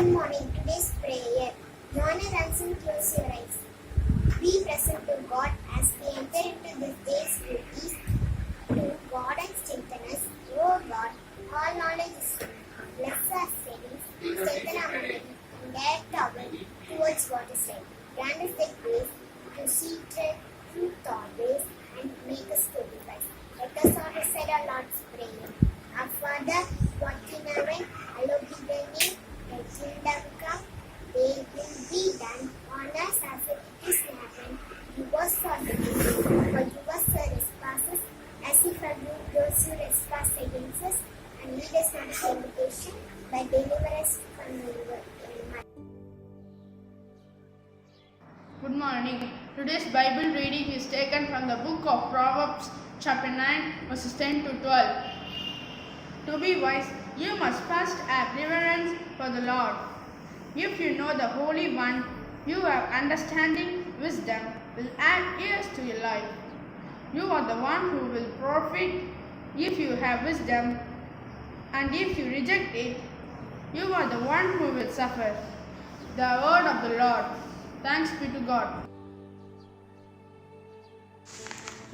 Good morning. Today's prayer. Join us and close your eyes. Be present to God as we enter into this day's duties. To God and strengthen us. O God, all knowledge is true. Bless our savings, strengthen our memory, and direct our will towards what is right. Grant us the grace to see truth always and make us to be wise. Let us all recite our Lord's Prayer. Our Father, who art in heaven, hallowed be thy name. Thy kingdom come, thy will be done on us as it is in heaven. Give us our daily bread, forgive us our trespasses, as we forgive those who trespass against us, and lead us not into temptation, but deliver us from evil. Amen. Good morning. Today's Bible reading is taken from the book of Proverbs, chapter 9, verses 10 to 12. To be wise, you must first have reverence for the Lord. If you know the Holy One, you have understanding, wisdom will add years to your life. You are the one who will profit if you have wisdom, and if you reject it, you are the one who will suffer. The word of the Lord. Thanks be to God.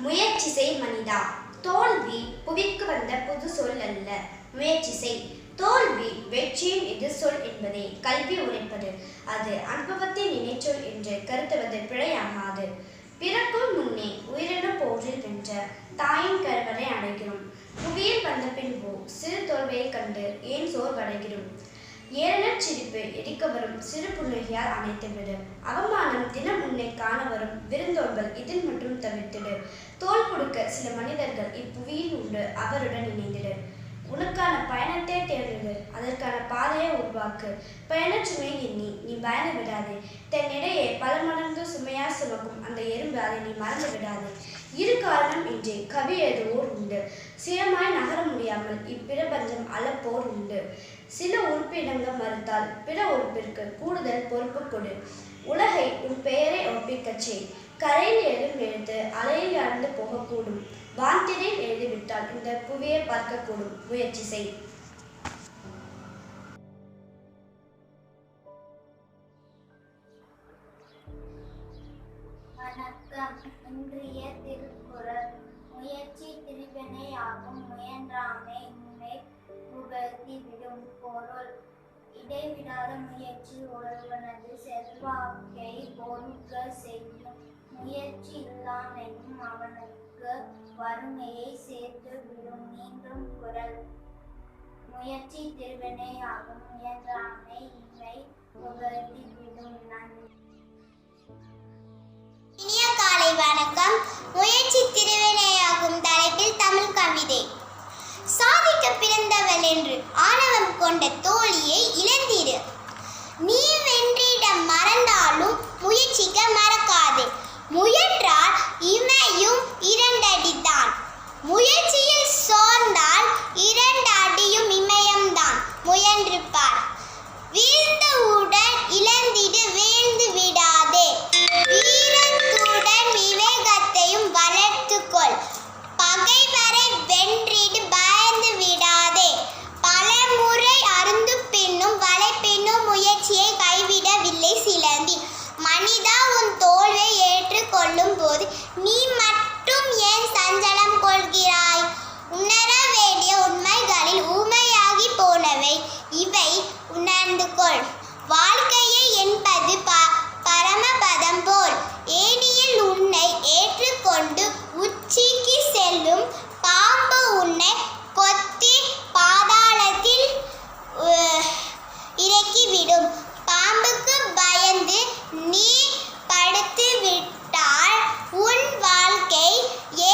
முயற்சி செய் மனிதா, தோல்வி புவிக்கு வந்த புது சொல் அல்ல. முயற்சி செய். தோல்வி வெற்றியின் எதிர்சொல் என்பதை கல்வி உரைப்பது. அது அனுபவத்தின் இணைச்சொல் என்று கருத்துவது பிழையாகாது. பிறக்கும் முன்னே உயிரின போரில் வென்ற தாயின் கருவறை அடைகிறோம். புவியில் வந்த பின்பு சிறு தோல்வியை கண்டு ஏன் சோர்வடைகிறோம்? ஏளனச் சிரிப்பு எரிக்க வரும் சிறு புன்னகையால் அணைத்துவிடு. அவமானம் தினம் உன்னை காண வரும் விருந்தோம்பல் இதில் மட்டும் தவிர்த்திடு. தோல் கொடுக்க சில மனிதர்கள் இப்புவியில் உண்டு, அவருடன் இணைந்திடு. உனக்கான பயணத்தை தேர்ந்தெடு, அதற்கான பாதையை உருவாக்கு. பயணச் சுமை எண்ணி நீ பயந்து விடாதே. தன்னிடையே பல மடங்கு சுமையார் சுமக்கும் அந்த எறும்பு, அதை நீ மறந்து விடாதே. இரு காரணம் இன்றி கவி எழுதுவோர் உண்டு, சுயமாய் நகர முடியாமல் இப்பிரபஞ்சம் அளப்போர் உண்டு. சில உறுப்பினங்கள் மறுத்தால் பிற உறுப்பிற்கு கூடுதல் பொறுப்பு கொடு. உலகை உன் பெயரை ஒப்பிக்கச் செய். கரையில் எழுதும் எழுத்து அலையில் அறந்து போகக்கூடும். வான்திரையில் எழுதிவிட்டால் இந்த புவியை பார்க்கக்கூடும். முயற்சி செய். வணக்கம். இன்றைய திருக்குறள். முயற்சி திருவினை ஆகும், முயன்றாமை உண்மை புகழ்த்தி விடும். பொருள்: இடைவிடாத முயற்சி ஒருவனது செல்வாக்கை பொறுக்க செய்யும். முயற்சி இல்லாமையும் அவனுக்கு வறுமையை சேர்த்து விடும். மீண்டும் குறள்: முயற்சி திருவினை ஆகும், முயன்றாமை இன்மை புகழ்த்தி விடும். நன்றி. இனிய காலை வணக்கம். முயற்சி திருவினையாகும் தலைப்பில் தமிழ் கவிதை. சாதிக்க பிறந்தவள் என்று ஆணவம் கொண்ட தோழியை இழந்திரு. நீ வென்றிட மறந்தாலும் முயற்சிக்க மறக்காதே. முயன்றால் இமையும் 2 அடிதான். முயற்சியில் சோர்ந்தால் 2 அடியும் இமயம்தான். முயன்று பார். வீழ்ந்தவுடன் இழந்திடு, வீழ்ந்து விடாதே. வீரத்துடன் விவேகத்தையும் வளர்த்துக்கொள். பகைவரை வென்றிடு, பயந்து விடாதே. பல முறை அருந்து பின்னும் வலை பின்னும் முயற்சியை கைவிடவில்லை சிலந்தி. மனிதா, உன் தோல்வியை ஏற்றுக்கொள்ளும் போது நீ மட்டும் ஏன் சஞ்சலம் கொள்கிறாய்? உணர வேண்டிய உண்மைகளில் ஊமையாகி போனவை இவை, உணர்ந்து கொள். வாழ்க்கையை என்பது பரமபதம் போல் ஏணியில் உன்னை ஏற்றுக்கொண்டு உச்சிக்கு செல்லும் பாம்பு உன்னை கொத்தி பாதாளத்தில் இறக்கிவிடும். பாம்புக்கு பயந்து நீ படுத்து விட்டால் உன் வாழ்க்கை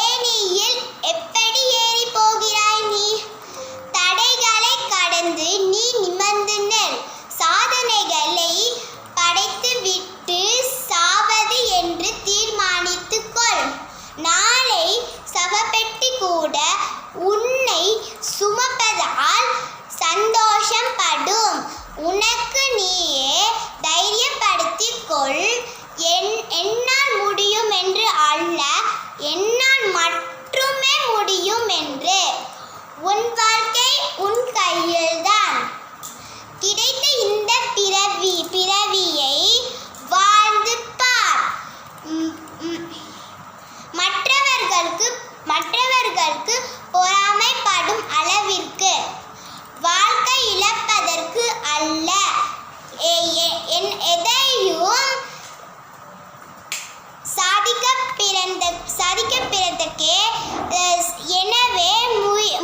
ஏணியில் எப்படி ஏறி போகிறாய் நீ? தடைகளை கடந்து நீ நிமிர்ந்து நில். சாதனைகளை படைத்துவிட்டு சாவது என்று தீர்மானித்துக்கொள். நாளை சவப்பெட்டி கூட உன்னை சுமப்பதால் சந்தோஷம் படும். உனக்கு நீயே தைரியப்படுத்திக் கொள். என்னால் முடியும் என்று அல்ல, என்னால் மட்டுமே முடியும் என்று. உன் வாழ்க்கை உன் கையில்தான். கிடைத்த இந்த பிறவியை வாழ்ந்து பார். மற்றவர்களுக்கு பொறாமைப்படும் அளவிற்கு. வாழ்க்கை இழப்பதற்கு அல்ல, எதையும் சாதிக்க பிறந்தக்கே. எனவே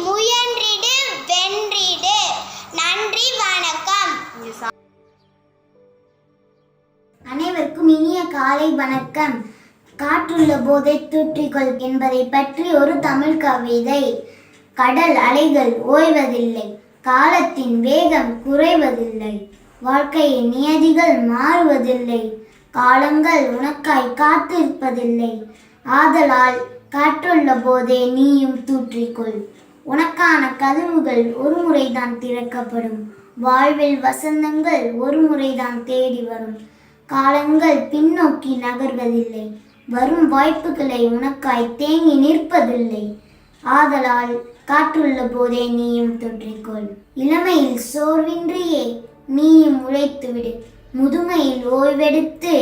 முயன்றிடு, வென்றிடு. நன்றி, வணக்கம். அனைவருக்கும் இனிய காலை வணக்கம். காற்றுள்ள போதை தூற்றிக்கொள் என்பதை பற்றி ஒரு தமிழ் கவிதை. கடல் அலைகள் ஓய்வதில்லை, காலத்தின் வேகம் குறைவதில்லை, வாழ்க்கையின் நியதிகள் மாறுவதில்லை, காலங்கள் உனக்காய் காத்திருப்பதில்லை. ஆதலால் காற்றுள்ள போதே நீயும் தூற்றிக்கொள். உனக்கான கதவுகள் ஒரு முறைதான் திறக்கப்படும். வாழ்வில் வசந்தங்கள் ஒரு முறைதான் தேடி வரும். காலங்கள் பின்னோக்கி நகர்வதில்லை. வரும் வாய்ப்புகளை உனக்காய் தேங்கி நிற்பதில்லை. ஆதலால் காற்றுள்ள போதே நீயும் தூற்றிக்கொள். இளமையில் சோர்வின்றியே நீயும் உழைத்துவிடு. முதுமையில் ஓய்வெடுத்து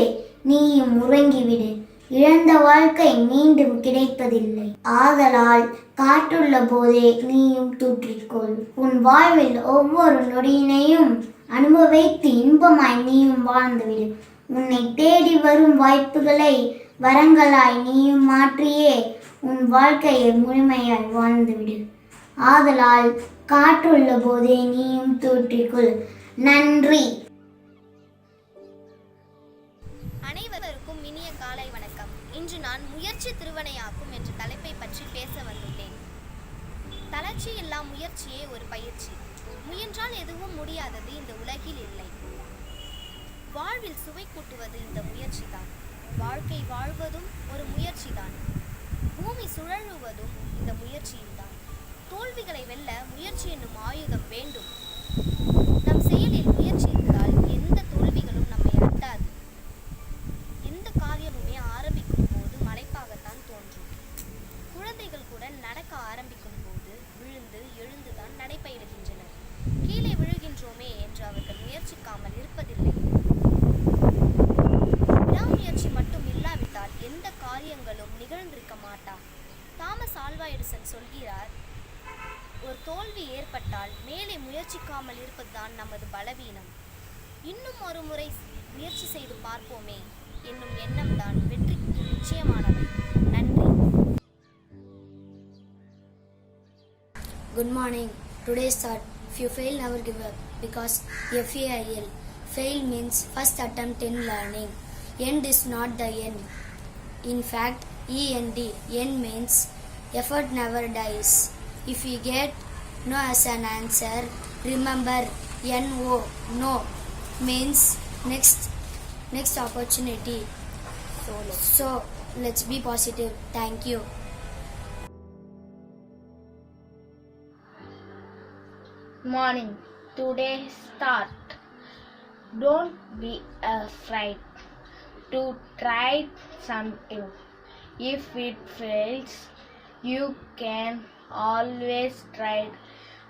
நீயும் உறங்கிவிடு. இழந்த வாழ்க்கை மீண்டும் கிடைப்பதில்லை. ஆதலால் காற்றுள்ள போதே நீயும் தூற்றிக்கொள். உன் வாழ்வில் ஒவ்வொரு நொடியினையும் அனுபவித்து இன்பமாய் நீயும் வாழ்ந்துவிடு. உன்னை தேடி வரும் வாய்ப்புகளை வரங்களாய் நீயும் மாற்றியே உன் வாழ்க்கையை முழுமையாய் வாழ்ந்துவிடு. ஆதலால் காற்றுள்ள போதே நீயும் தூற்றிக்கொள். நன்றி. அனைவருக்கும் இனிய காலை வணக்கம். இன்று நான் முயற்சி திருவினையாக்கும் என்ற தலைப்பை பற்றி பேச வந்துள்ளேன். தளர்ச்சி இல்லா முயற்சியே ஒரு பயிற்சி. முயன்றால் எதுவும் முடியாதது இந்த உலகில் இல்லை. வாழ்வில் சுவை கூட்டுவது இந்த முயற்சிதான். வாழ்க்கை வாழ்வதும் ஒரு முயற்சிதான். பூமி சுழலுவதும் இந்த முயற்சியில்தான். தோல்விகளை வெல்ல முயற்சி என்னும் ஆயுதம் வேண்டும். நம் செயலில் முயற்சி இருந்தால் எந்த தோல்விகளும் நம்மை அட்டாது. எந்த காரியமுமே ஆரம்பிக்கும் போது மலைப்பாகத்தான் தோன்றும். குழந்தைகள் கூட நடக்க ஆரம்பிக்கும் போது விழுந்து எழுந்துதான் நடைபயிடுகின்றனர். கீழே விழுகின்றோமே என்று அவர்கள் முயற்சிக்காமல் இருப்பதில்லை. விடாமுயற்சி மட்டும் இல்லாவிட்டால் எந்த காரியங்களும் நிகழ்ந்திருக்க மாட்டா. தாமஸ் ஆல்வா எடிசன் சொல்கிறார், ஒரு தோல்வி ஏற்பட்டால் மேலே முயற்சிக்காமல் இருப்பதுதான் நமது பலவீனம். இன்னும் ஒரு முறை முயற்சி செய்து பார்ப்போமே என்னும் எண்ணம் தான் வெற்றிக்கு நிச்சயமானவை. நன்றி. Good morning. Today's thought: if you fail, never give up, because FAIL. Fail means first attempt in learning. End is not the end. In fact, END. End means effort never dies. If we get no as an answer. Remember, no, no means next opportunity. So let's be positive. Thank you. Morning. Today's thought. Don't be afraid to try something. If it fails, you can always try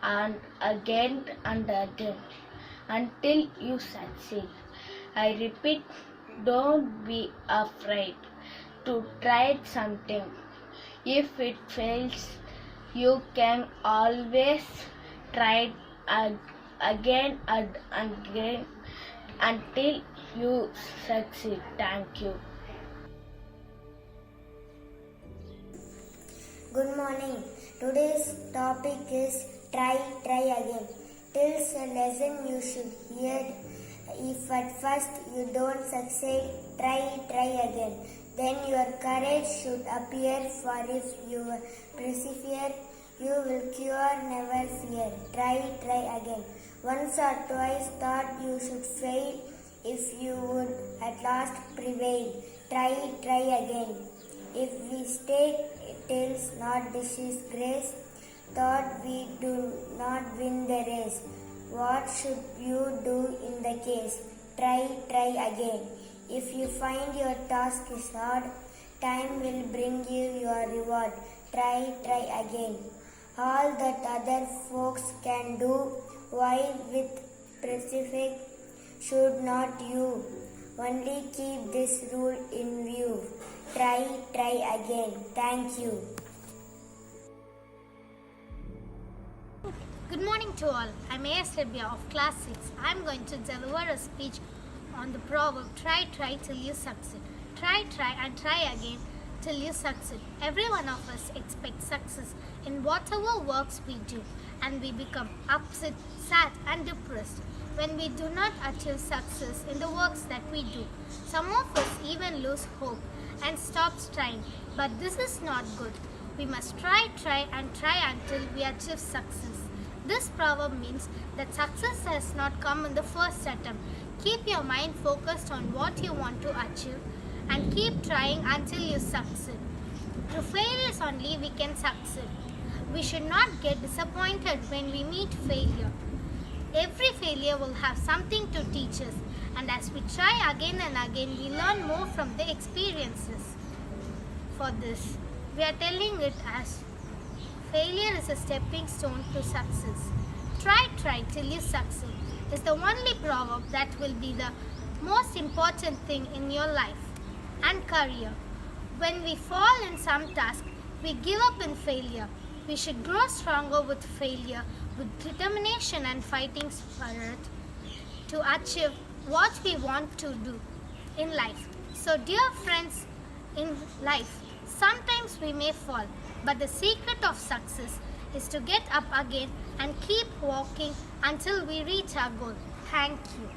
and again until you succeed. I repeat, don't be afraid to try something. If it fails, you can always try again and again until you succeed. Thank you. Good morning. Today's topic is try again. Till's a lesson you should hear. If at first you don't succeed, try again. Then your courage should appear, for if you persevere, you will cure, never fear. Try again. Once or twice thought you should fail, if you would at last prevail. Try again. If we stay tills not disgrace, thought we do not win the race. What should you do in the case? Try again. If you find your task is hard, time will bring you your reward. Try again. All that other folks can do, while with specific should not you. Only keep this rule in view. Try again. Thank you. Good morning to all. I'm A.S. Rabia of Class 6. I'm going to deliver a speech on the proverb, try till you succeed. Try and try again till you succeed. Every one of us expects success in whatever works we do, and we become upset, sad and depressed when we do not achieve success in the works that we do. Some of us even lose hope and stop trying, but this is not good. We must try until we achieve success. This proverb means that success has not come in the first attempt. Keep your mind focused on what you want to achieve and keep trying until you succeed. Through failures only we can succeed. We should not get disappointed when we meet failure. Every failure will have something to teach us, and as we try again and again, we learn more from the experiences. For this, we are telling it as failure is a stepping stone to success. Try till you succeed is the only proverb that will be the most important thing in your life and career. When we fall in some task, we give up in failure. We should grow stronger with failure, with determination and fighting spirit to achieve what we want to do in life. So dear friends, in life, sometimes we may fall, but the secret of success is to get up again and keep walking until we reach our goal. Thank you.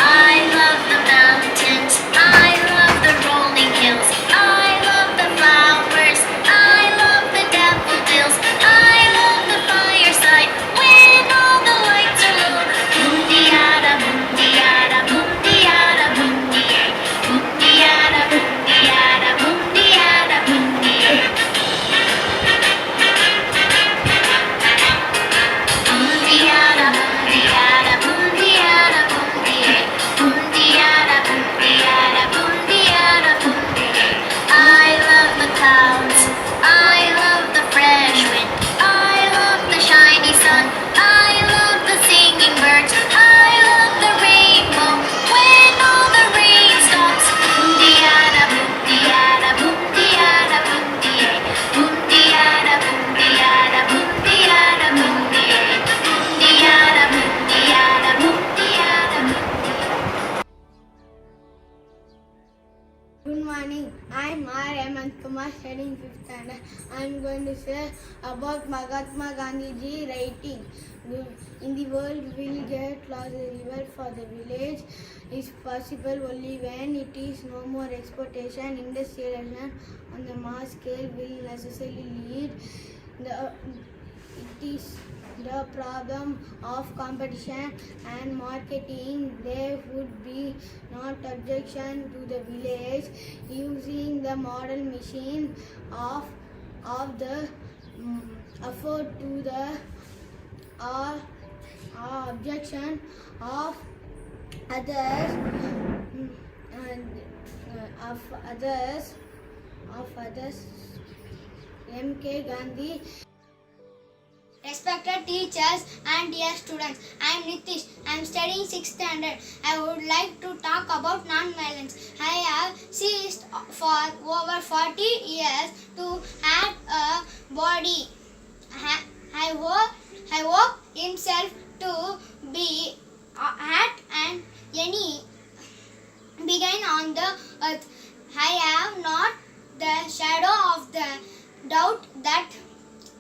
I love the mountains, I love the rolling hills, I love the flowers, I love the daffodils, I love the fireside when all the lights are low. Boom-de-yada, boom-de-yada, boom-de-yada, boom-de-yay. Boom-de-yada, boom-de-yada, boom-de-yada, boom-de-yay. Kumar, studying 5th standard. I am going to say about Mahatma Gandhi ji writing. In the world will get lost the river for the village is possible only when it is no more exportation. Industrialization on the mass scale will necessarily lead. It is the problem of competition and marketing. There would be not objection to the village using the model machine of the afford to the objection of others of others. M.K. Gandhi. Respected teachers and dear students, I am Nitish. I am studying 6th standard. I would like to talk about non-violence. I have ceased for over 40 years to have a body. I hope himself to be at and any begin on the earth. I have not the shadow of the doubt that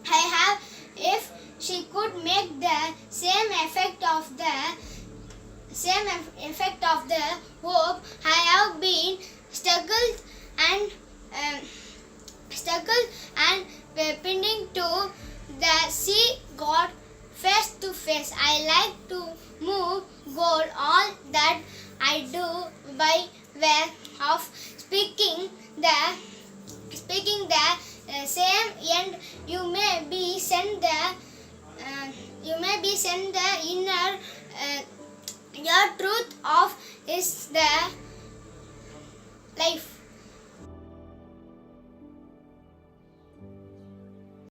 I have if she could make the same effect of the hope. I have been struggled and pinning to the see God face to face. I like to move goal all that I do by way of speaking the same end. You may be send the inner your truth of is the life.